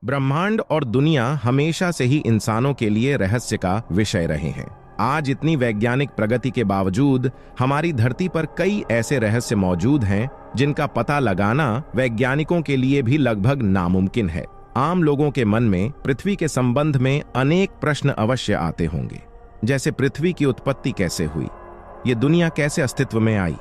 ब्रह्मांड और दुनिया हमेशा से ही इंसानों के लिए रहस्य का विषय रहे हैं। आज इतनी वैज्ञानिक प्रगति के बावजूद हमारी धरती पर कई ऐसे रहस्य मौजूद हैं जिनका पता लगाना वैज्ञानिकों के लिए भी लगभग नामुमकिन है। आम लोगों के मन में पृथ्वी के संबंध में अनेक प्रश्न अवश्य आते होंगे, जैसे पृथ्वी की उत्पत्ति कैसे हुई, ये दुनिया कैसे अस्तित्व में आई,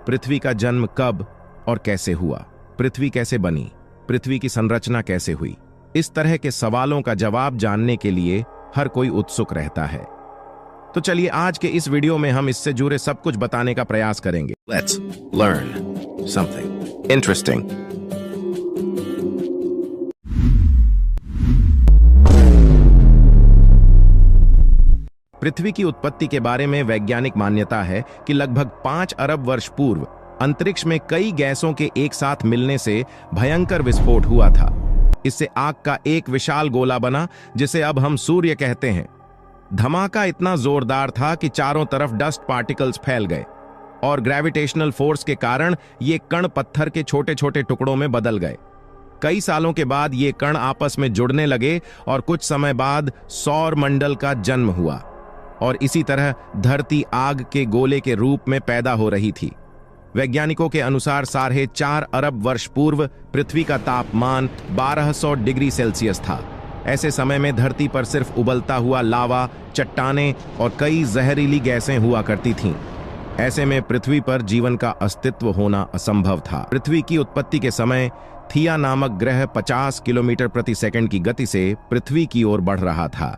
पृथ्वी का जन्म कब और कैसे हुआ, पृथ्वी कैसे बनी, पृथ्वी की संरचना कैसे हुई। इस तरह के सवालों का जवाब जानने के लिए हर कोई उत्सुक रहता है। तो चलिए आज के इस वीडियो में हम इससे जुड़े सब कुछ बताने का प्रयास करेंगे। Let's learn something interesting. पृथ्वी की उत्पत्ति के बारे में वैज्ञानिक मान्यता है कि लगभग 5 अरब वर्ष पूर्व अंतरिक्ष में कई गैसों के एक साथ मिलने से भयंकर विस्फोट हुआ था। इससे आग का एक विशाल गोला बना जिसे अब हम सूर्य कहते हैं। धमाका इतना जोरदार था कि चारों तरफ डस्ट पार्टिकल्स फैल गए और ग्रेविटेशनल फोर्स के कारण ये कण पत्थर के छोटे छोटे टुकड़ों में बदल गए। कई सालों के बाद ये कण आपस में जुड़ने लगे और कुछ समय बाद सौर मंडल का जन्म हुआ और इसी तरह धरती आग के गोले के रूप में पैदा हो रही थी। वैज्ञानिकों के अनुसार 4.5 अरब वर्ष पूर्व पृथ्वी का तापमान 1200 डिग्री सेल्सियस था। ऐसे समय में धरती पर सिर्फ उबलता हुआ लावा, चट्टानें और कई जहरीली गैसें हुआ करती थीं। ऐसे में पृथ्वी पर जीवन का अस्तित्व होना असंभव था। पृथ्वी की उत्पत्ति के समय थिया नामक ग्रह 50 किलोमीटर प्रति सेकंड की गति से पृथ्वी की ओर बढ़ रहा था।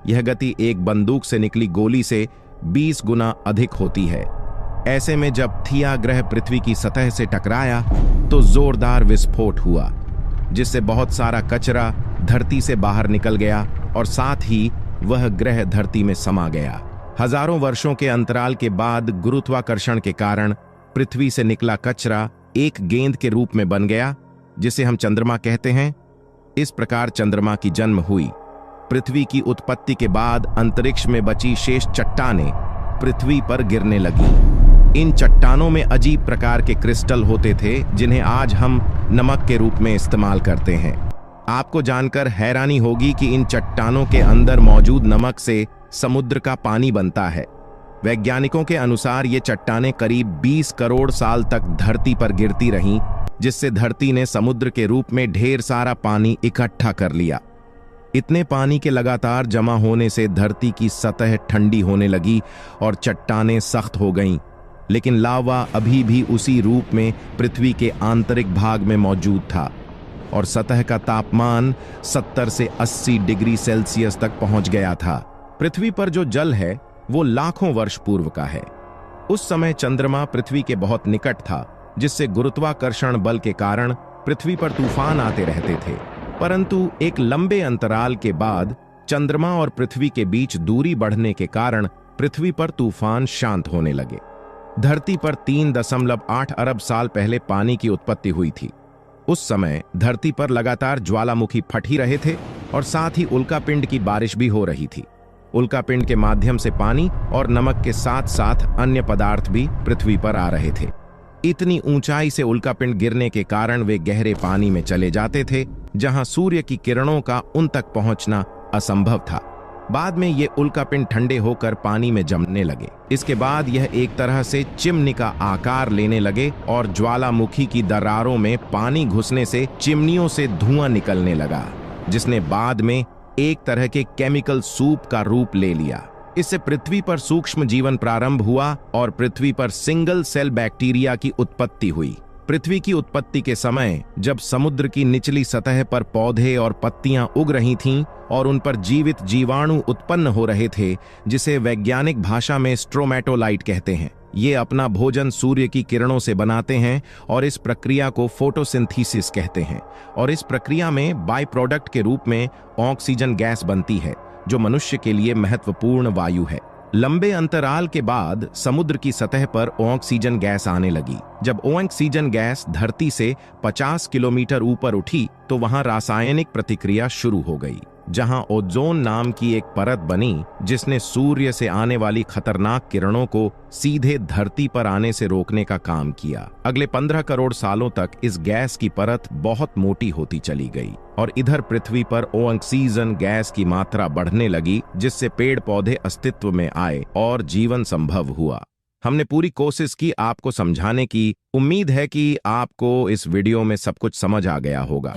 यह गति एक बंदूक से निकली गोली से 20 गुना अधिक होती है। ऐसे में जब थिया ग्रह पृथ्वी की सतह से टकराया तो जोरदार विस्फोट हुआ, जिससे बहुत सारा कचरा धरती से बाहर निकल गया और साथ ही वह ग्रह धरती में समा गया। हजारों वर्षों के अंतराल के बाद गुरुत्वाकर्षण के कारण पृथ्वी से निकला कचरा एक गेंद के रूप में बन गया, जिसे हम चंद्रमा कहते हैं। इस प्रकार चंद्रमा की जन्म हुई। पृथ्वी की उत्पत्ति के बाद अंतरिक्ष में बची शेष चट्टानें पृथ्वी पर गिरने लगी। इन चट्टानों में अजीब प्रकार के क्रिस्टल होते थे जिन्हें आज हम नमक के रूप में इस्तेमाल करते हैं। आपको जानकर हैरानी होगी कि इन चट्टानों के अंदर मौजूद नमक से समुद्र का पानी बनता है। वैज्ञानिकों के अनुसार ये चट्टानें करीब 20 करोड़ साल तक धरती पर गिरती रहीं, जिससे धरती ने समुद्र के रूप में ढेर सारा पानी इकट्ठा कर लिया। इतने पानी के लगातार जमा होने से धरती की सतह ठंडी होने लगी और चट्टानें सख्त हो गईं, लेकिन लावा अभी भी उसी रूप में पृथ्वी के आंतरिक भाग में मौजूद था और सतह का तापमान 70 से 80 डिग्री सेल्सियस तक पहुंच गया था। पृथ्वी पर जो जल है वो लाखों वर्ष पूर्व का है। उस समय चंद्रमा पृथ्वी के बहुत निकट था, जिससे गुरुत्वाकर्षण बल के कारण पृथ्वी पर तूफान आते रहते थे। परंतु एक लंबे अंतराल के बाद चंद्रमा और पृथ्वी के बीच दूरी बढ़ने के कारण पृथ्वी पर तूफान शांत होने लगे। धरती पर 3.8 अरब साल पहले पानी की उत्पत्ति हुई थी। उस समय धरती पर लगातार ज्वालामुखी फट ही रहे थे और साथ ही उल्कापिंड की बारिश भी हो रही थी। उल्कापिंड के माध्यम से पानी और नमक के साथ साथ अन्य पदार्थ भी पृथ्वी पर आ रहे थे। इतनी ऊंचाई से उल्कापिंड गिरने के कारण वे गहरे पानी में चले जाते थे, जहां सूर्य की किरणों का उन तक पहुंचना असंभव था। बाद में ये उल्कापिंड ठंडे होकर पानी में जमने लगे। इसके बाद यह एक तरह से चिमनी का आकार लेने लगे और ज्वालामुखी की दरारों में पानी घुसने से चिमनियों से धुआं निकलने लगा, जिसने बाद में एक तरह के केमिकल सूप का रूप ले लिया। इससे पृथ्वी पर सूक्ष्म जीवन प्रारंभ हुआ और पृथ्वी पर सिंगल सेल बैक्टीरिया की उत्पत्ति हुई। पृथ्वी की उत्पत्ति के समय जब समुद्र की निचली सतह पर पौधे और पत्तियां उग रही थीं और उन पर जीवित जीवाणु उत्पन्न हो रहे थे, जिसे वैज्ञानिक भाषा में स्ट्रोमेटोलाइट कहते हैं। ये अपना भोजन सूर्य की किरणों से बनाते हैं और इस प्रक्रिया को फोटोसिंथेसिस कहते हैं। और इस प्रक्रिया में बाय प्रोडक्ट के रूप में ऑक्सीजन गैस बनती है, जो मनुष्य के लिए महत्वपूर्ण वायु है। लंबे अंतराल के बाद समुद्र की सतह पर ऑक्सीजन गैस आने लगी। जब ऑक्सीजन गैस धरती से 50 किलोमीटर ऊपर उठी तो वहां रासायनिक प्रतिक्रिया शुरू हो गई। जहां ओजोन नाम की एक परत बनी जिसने सूर्य से आने वाली खतरनाक किरणों को सीधे धरती पर आने से रोकने का काम किया। अगले 15 करोड़ सालों तक इस गैस की परत बहुत मोटी होती चली गई और इधर पृथ्वी पर ऑक्सीजन गैस की मात्रा बढ़ने लगी, जिससे पेड़ पौधे अस्तित्व में आए और जीवन संभव हुआ। हमने पूरी कोशिश की आपको समझाने की। उम्मीद है कि आपको इस वीडियो में सब कुछ समझ आ गया होगा।